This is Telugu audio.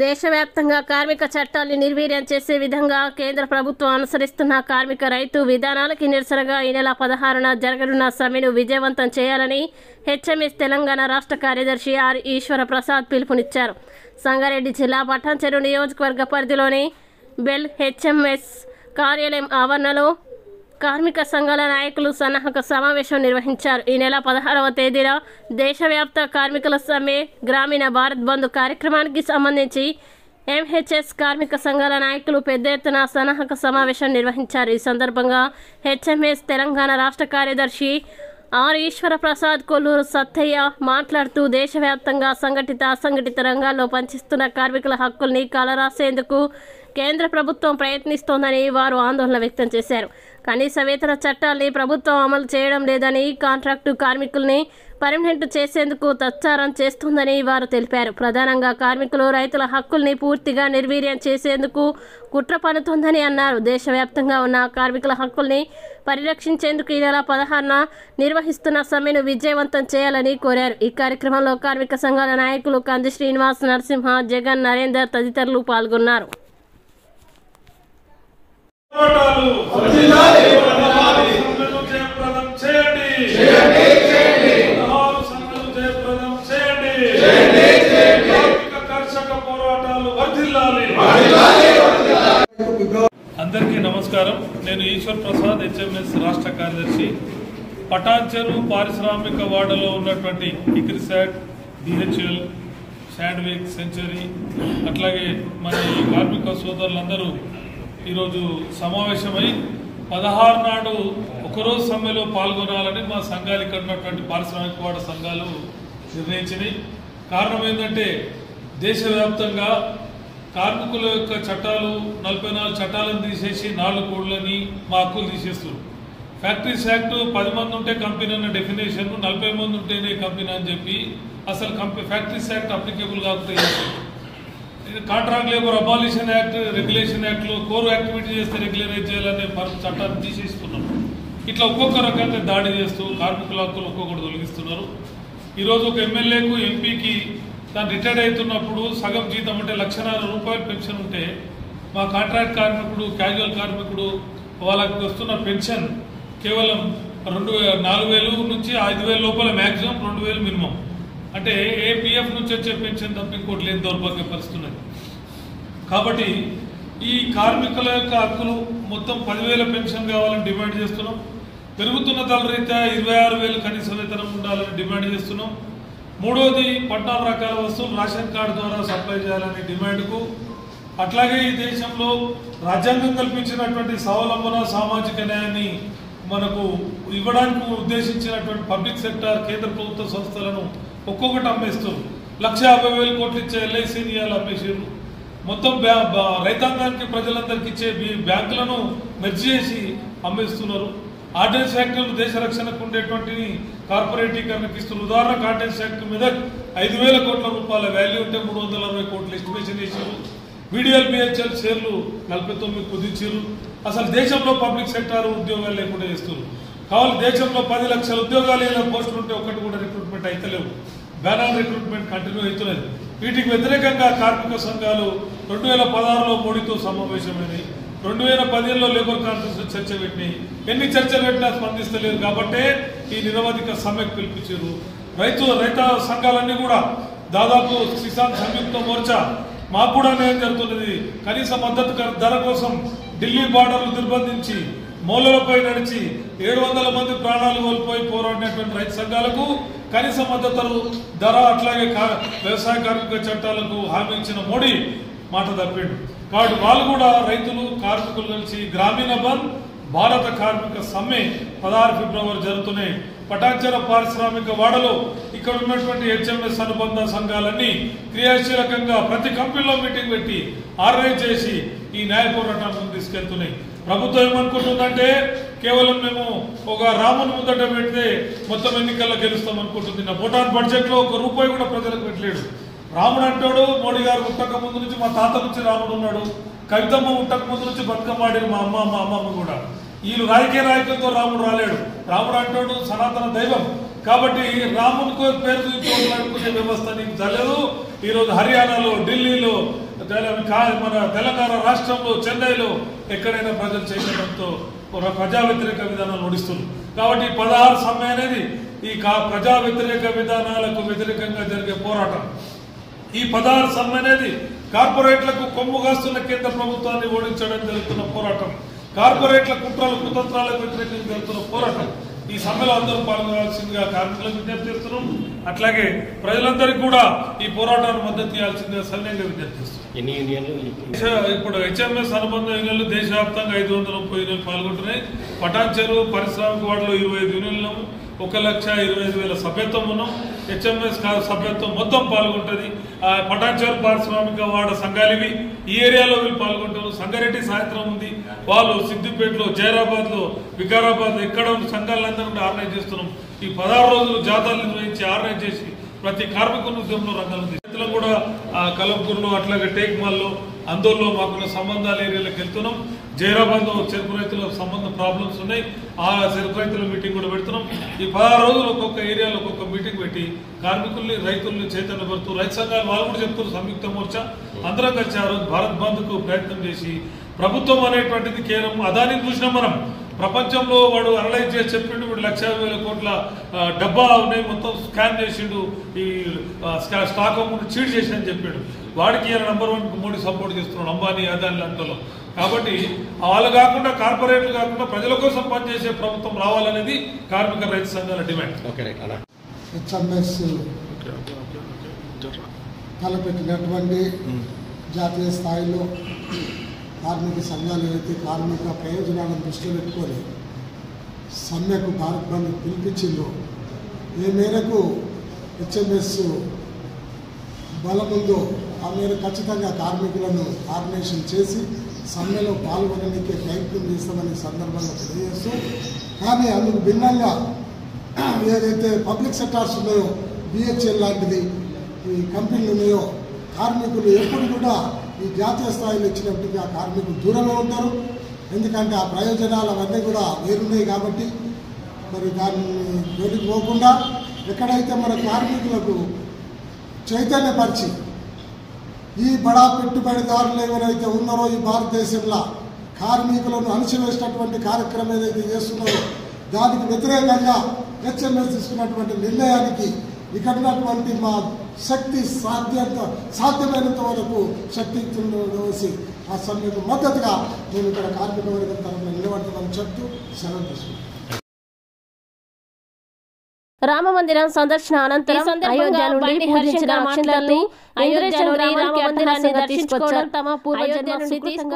దేశవ్యాప్తంగా కార్మిక చట్టాన్ని నిర్వీర్యం చేసే విధంగా కేంద్ర ప్రభుత్వం అనుసరిస్తున్న కార్మిక రైతు విధానాలకి నిరసనగా ఈ నెల 16న జరగనున్న సమ్మెను విజయవంతం చేయాలని హెచ్ఎంఎస్ తెలంగాణ రాష్ట్ర కార్యదర్శి ఆర్ ఈశ్వర ప్రసాద్ పిలుపునిచ్చారు. సంగారెడ్డి జిల్లా పటాన్చెరు నియోజకవర్గ పరిధిలోని బెల్ హెచ్ఎంఎస్ కార్యాలయం ఆవరణలో కార్మిక సంఘాల నాయకులు సన్నాహక సమావేశం నిర్వహించారు. ఈ నెల 16వ తేదీన దేశవ్యాప్త కార్మికుల సమ్మె గ్రామీణ భారత్ బంద్ కార్యక్రమానికి సంబంధించి ఎంహెచ్ఎస్ కార్మిక సంఘాల నాయకులు పెద్ద ఎత్తున సన్నాహక సమావేశం నిర్వహించారు. ఈ సందర్భంగా హెచ్ఎంఎస్ తెలంగాణ రాష్ట్ర కార్యదర్శి ఆర్ ఈశ్వర ప్రసాద్ కొల్లూరు సత్తయ్య మాట్లాడుతూ దేశవ్యాప్తంగా సంఘటిత అసంఘటిత రంగాల్లో పనిచేస్తున్న కార్మికుల హక్కుల్ని కాలరాసేందుకు కేంద్ర ప్రభుత్వం ప్రయత్నిస్తోందని వారు ఆందోళన వ్యక్తం చేశారు. కనీస వేతన చట్టాల్ని ప్రభుత్వం అమలు చేయడం లేదని, కాంట్రాక్టు కార్మికుల్ని పర్మనెంట్ చేసేందుకు తత్సారం చేస్తుందని వారు తెలిపారు. ప్రధానంగా కార్మికులు రైతుల హక్కుల్ని పూర్తిగా నిర్వీర్యం చేసేందుకు కుట్ర పన్నుతోందని అన్నారు. దేశవ్యాప్తంగా ఉన్న కార్మికుల హక్కుల్ని పరిరక్షించేందుకు ఈ నెల 16న నిర్వహిస్తున్న సమ్మెను విజయవంతం చేయాలని కోరారు. ఈ కార్యక్రమంలో కార్మిక సంఘాల నాయకులు కంది శ్రీనివాస్, నరసింహ, జగన్, నరేందర్ తదితరులు పాల్గొన్నారు. అందరికీ నమస్కారం. నేను ఈశ్వర్ ప్రసాద్, హెచ్ఎంఎస్ రాష్ట్ర కార్యదర్శి. పటాన్చెరు పారిశ్రామిక వాడలో ఉన్నటువంటి ఇక్రిసాట్, డిహెచ్ఎల్, శాండ్విక్, సెంచరీ, అట్లాగే మన ఈ కార్మిక సోదరులందరూ ఈరోజు సమావేశమై 16 నాడు ఒకరోజు సమ్మెలో పాల్గొనాలని మా సంఘాలు ఇక్కడ ఉన్నటువంటి పారిశ్రామిక వాడ సంఘాలు నిర్ణయించినాయి. కారణం ఏంటంటే దేశవ్యాప్తంగా కార్మికుల యొక్క చట్టాలు 44 చట్టాలను తీసేసి 4 కోడ్లని మా హక్కులు తీసేస్తున్నారు. ఫ్యాక్టరీస్ యాక్ట్ 10 మంది ఉంటే కంపెనీ అన్న డెఫినేషన్ 40 మంది ఉంటేనే కంపెనీ అని చెప్పి అసలు ఫ్యాక్టరీస్ యాక్ట్ అప్లికేబుల్ కాకపోతే contract labour abolition act, regulation యాక్ట్లో కోర్ యాక్టివిటీ చేస్తే రెగ్యులరైజ్ చేయాలనే చట్టాన్ని తీసేస్తున్నాం. ఇట్లా ఒక్కొక్క రకంగా దాడి చేస్తూ కార్మికుల హక్కులు ఒక్కొక్కటి తొలగిస్తున్నారు. ఈరోజు ఒక ఎమ్మెల్యేకు, ఎంపీకి తను రిటైర్డ్ అవుతున్నప్పుడు సగం జీతం అంటే ₹1,00,000 పెన్షన్ ఉంటే మా కాంట్రాక్ట్ కార్మికుడు, క్యాజువల్ కార్మికుడు వాళ్ళకి వస్తున్న పెన్షన్ కేవలం 4,000 నుంచి 5,000 లోపల మ్యాక్సిమం, 2,000 మినిమం. అంటే ఏ పిఎఫ్ నుంచి వచ్చే పెన్షన్ తప్ప ఇంకోటి లేని దౌర్భాగ్య పరిస్థితున్నది. కాబట్టి ఈ కార్మికుల యొక్క హక్కులు మొత్తం 10,000 పెన్షన్ కావాలని డిమాండ్ చేస్తున్నాం. పెరుగుతున్న ధరల రీత్యా 26,000 కనీస వేతనం ఉండాలని డిమాండ్ చేస్తున్నాం. మూడోది 14 రకాల వస్తువులు రేషన్ కార్డు ద్వారా సప్లై చేయాలనే డిమాండ్కు, అట్లాగే ఈ దేశంలో రాజ్యాంగం కల్పించినటువంటి స్వావలంబన, సామాజిక న్యాయాన్ని మనకు ఇవ్వడానికి ఉద్దేశించినటువంటి పబ్లిక్ సెక్టార్ కేంద్ర ప్రభుత్వ సంస్థలను ఒక్కొక్కటి అమ్మేస్తారు. 1,50,000 కోట్లు ఇచ్చే ఎల్ఐసిని ఇవాళ అమ్మేసారు. మొత్తం రైతాంగానికి, ప్రజలందరికీ ఇచ్చే బ్యాంకులను మెర్జ్ చేసి అమ్మేస్తున్నారు. ఆర్డినెన్స్ యాక్టులు దేశ రక్షణకు ఉండేటువంటి కార్పొరేటీకరణకు ఇస్తున్నారు. ఉదాహరణకు ఆర్డినెన్స్ యాక్ట్ మీద 5,000 కోట్ల రూపాయల వాల్యూ ఉంటే 360 కోట్లు ఎస్టిమేషన్ చేశారు. వీడిఎల్, బిహెచ్ఎల్ షేర్లు 49 కుదించారు. అసలు దేశంలో పబ్లిక్ సెక్టార్ ఉద్యోగాలు లేకుండా చేస్తున్నారు. కావాలి దేశంలో 10 లక్షల ఉద్యోగాలు ఇలా పోస్టులు ఉంటే ఒక్కటి కూడా రిక్రూట్మెంట్ అయితలేవు. బ్యానర్ రిక్రూట్మెంట్ కంటిన్యూ అవుతున్నది. వీటికి వ్యతిరేకంగా కార్మిక సంఘాలు 2016లో మోడీతో సమావేశమైనవి. 2015లో లేబర్ కాన్ఫరెన్స్ చర్చ పెట్టినాయి. ఎన్ని చర్చలు పెట్టినా స్పందిస్తలేదు కాబట్టి ఈ నిరవధిక సమ్మెకు పిలిపించారు. రైత సంఘాలన్నీ కూడా దాదాపు కిసాన్ సంయుక్త మోర్చా మాకు కూడా న్యాయం జరుగుతున్నది. కనీస మద్దతు ధర కోసం ఢిల్లీ బార్డర్లు నిర్బంధించి మౌలలపై నడిచి 700 మంది ప్రాణాలు కోల్పోయి పోరాడినటువంటి రైతు సంఘాలకు కనీస మద్దతు ధర, అట్లాగే వ్యవసాయ కార్మిక చట్టాలకు హామీ ఇచ్చిన మోడీ మాట తప్పిండు. కాబట్టి వాళ్ళు కూడా రైతులు, కార్మికులు కలిసి గ్రామీణ బంద్, భారత కార్మిక సమ్మె 16 ఫిబ్రవరి జరుగుతున్నాయి. పటాన్చెరు పారిశ్రామిక వాడలో ఇక్కడ ఉన్నటువంటి హెచ్ఎంఎస్ అనుబంధ సంఘాలన్నీ క్రియాశీలకంగా ప్రతి కంపెనీలో మీటింగ్ పెట్టి ఆర్గనైజ్ చేసి ఈ న్యాయ పోరాటాలను తీసుకెళ్తున్నాయి. ప్రభుత్వం ఏమనుకుంటుందంటే కేవలం మేము ఒక రాముని ముందట పెడితే మొత్తం ఎన్నికల్లో గెలుస్తాం అనుకుంటుంది. నా భూటాన్ బడ్జెట్లో ₹1 కూడా ప్రజలకు పెట్టలేడు. రాముడు అంటాడు, మోడీ గారు పుట్టక ముందు నుంచి మా తాత నుంచి రాముడు ఉన్నాడు, కవితమ్మ పుట్టక ముందు నుంచి బతుకమ్మ ఆడిన మా అమ్మమ్మ కూడా. వీళ్ళు రాజకీయ నాయకులతో రాముడు రాలేడు. రాముడు అంటాడు సనాతన దైవం. కాబట్టి రామునికో పేరు చూపించుకునే వ్యవస్థ నీకు జరగదు. ఈరోజు హర్యానాలో, ఢిల్లీలో మన తెలంగాణ రాష్ట్రంలో చెన్నైలో ఎక్కడైనా ప్రజలు చైతన్యంతో ప్రజా వ్యతిరేక విధానాలు నడుస్తున్నారు. కాబట్టి 16 సమ్మె అనేది ఈ ప్రజా వ్యతిరేక విధానాలకు వ్యతిరేకంగా జరిగే పోరాటం. ఈ 16 సమ్మె అనేది కార్పొరేట్లకు కొమ్ము కాస్తున్న కేంద్ర ప్రభుత్వాన్ని ఓడించడం జరుగుతున్న పోరాటం, కార్పొరేట్ల కుట్రలు కుతంత్రాలకు వ్యతిరేకంగా జరుగుతున్న పోరాటం. ఈ సమ్మెలో అందరూ పాల్గొనాల్సిందిగా కార్మికులకు విజ్ఞప్తి చేస్తున్నాం. అట్లాగే ప్రజలందరికీ కూడా ఈ పోరాటాన్ని మద్దతు ఇవ్వాల్సిందిగా సవినయంగా విజ్ఞప్తి చేస్తున్నాం. ఇప్పుడు హెచ్ఎంఎస్ అనుబంధ యూనియన్లు దేశవ్యాప్తంగా 530 యూనియన్లు పాల్గొంటున్నాయి. పటాన్ చెరువు పారిశ్రామిక వాడలో 25 యూనియన్లు, 1,25,000 సభ్యత్వం ఉన్నాం. హెచ్ఎంఎస్ సభ్యత్వం మొత్తం పాల్గొంటుంది. పటాన్ చెరువు పారిశ్రామిక వాడ సంఘాలివి ఈ ఏరియాలో వీళ్ళు పాల్గొంటారు. సంగారెడ్డి సాయంత్రం ఉంది, వాళ్ళు సిద్దిపేటలో, జైరాబాద్ లో, వికారాబాద్ ఎక్కడ సంఘాలందరూ ఆర్గనైజ్ చేస్తున్నాం. ఈ 16 రోజులు జాతరలు నిర్వహించి ఆర్గనైజ్ చేసి ప్రతి కార్మికుల ఉద్యమంలో రంగాలు ఉంది. కూడా కలంపూర్లో అట్లాగే టేక్ మాల్లో అందోల్లో మాకున్న సంబంధాల ఏరియాలకు వెళ్తున్నాం. జైరాబాద్ లో చెరుకు రైతుల సంబంధ ప్రాబ్లమ్స్ ఉన్నాయి, ఆ చెరుకు రైతుల మీటింగ్ కూడా పెడుతున్నాం. ఈ 16 రోజులు ఒక్కొక్క ఏరియాలో ఒక్కొక్క మీటింగ్ పెట్టి కార్మికుల్ని రైతుల్ని చైతన్యపడుతూ రైతు సంఘాలు వాళ్ళు కూడా చెప్తున్నారు. సంయుక్త మోర్చా అందరం కలిసి ఆ రోజు భారత్ బంద్ కు ప్రయత్నం చేసి ప్రభుత్వం అనేటువంటిది కేవలం అదానిని చూసినాం మనం. ప్రపంచంలో వాడు అనలైజ్ చేసి చెప్పిండు, ఇప్పుడు 1,50,000 కోట్ల డబ్బా ఉన్నాయి మొత్తం స్కాన్ చేసిండు, ఈ స్టాక్ అమౌంట్ చీట్ చేసి అని చెప్పాడు. వాడికి నంబర్ 1 మోడీ సపోర్ట్ చేస్తున్నాడు, అంబానీ అదాని లాంటి. కాబట్టి వాళ్ళు కాకుండా కార్పొరేట్లు కాకుండా ప్రజల కోసం పనిచేసే ప్రభుత్వం రావాలనేది కార్మిక రైతు సంఘాల డిమాండ్. హెచ్ఎంఎస్ తలపెట్టినటువంటి జాతీయ స్థాయిలో కార్మిక సంఘాలు ఏవైతే కార్మిక ప్రయోజనాలను దృష్టిలో పెట్టుకొని సమ్మెకు భారత్ బంద్ పిలిపించిందో ఏ మేరకు హెచ్ఎంఎస్ బలముందో ఆ మేర ఖచ్చితంగా కార్మికులను ఆర్గనైజేషన్ చేసి సమ్మెలో పాల్గొనడానికి ప్రయత్నం చేస్తామని సందర్భంగా తెలియజేస్తూ, కానీ అందుకు భిన్నంగా ఏదైతే పబ్లిక్ సెక్టార్స్ ఉన్నాయో, బిహెచ్ఎల్ లాంటిది ఈ కంపెనీలు ఉన్నాయో, కార్మికులు ఎప్పుడు కూడా ఈ జాతీయ స్థాయిలో ఇచ్చినట్టుగా కార్మికులు దూరంగా ఉంటారు. ఎందుకంటే ఆ ప్రయోజనాలు అవన్నీ కూడా వేరున్నాయి. కాబట్టి మరి దాన్ని జోలికి పోకుండా ఎక్కడైతే మన కార్మికులకు చైతన్యపరిచి ఈ బడా పెట్టుబడిదారులు ఎవరైతే ఉన్నారో ఈ భారతదేశంలో కార్మికులను అణచివేసినటువంటి కార్యక్రమం ఏదైతే చేస్తున్నారో దానికి వ్యతిరేకంగా హెచ్ఎంఎస్ తీసుకున్నటువంటి నిర్ణయానికి ఇక్కడ ఉన్నటువంటి మా శక్తి సాధ్యమైనంత వరకు శక్తి వేసి ఆ సమ్మెకు మద్దతుగా మేము ఇక్కడ కార్మిక వర్గం తరఫున నిలబడతామని చెప్తూ సెలవు తీసుకుంటాం. రామమందిరం సందర్శన అనంతరం అయోధ్య నుండి పూజించిన అక్షంతలను ఇంద్రజనులు రామమందిరాన్ని దర్శించుకోవడం తమ పూర్వజన్మ స్వీకరించిన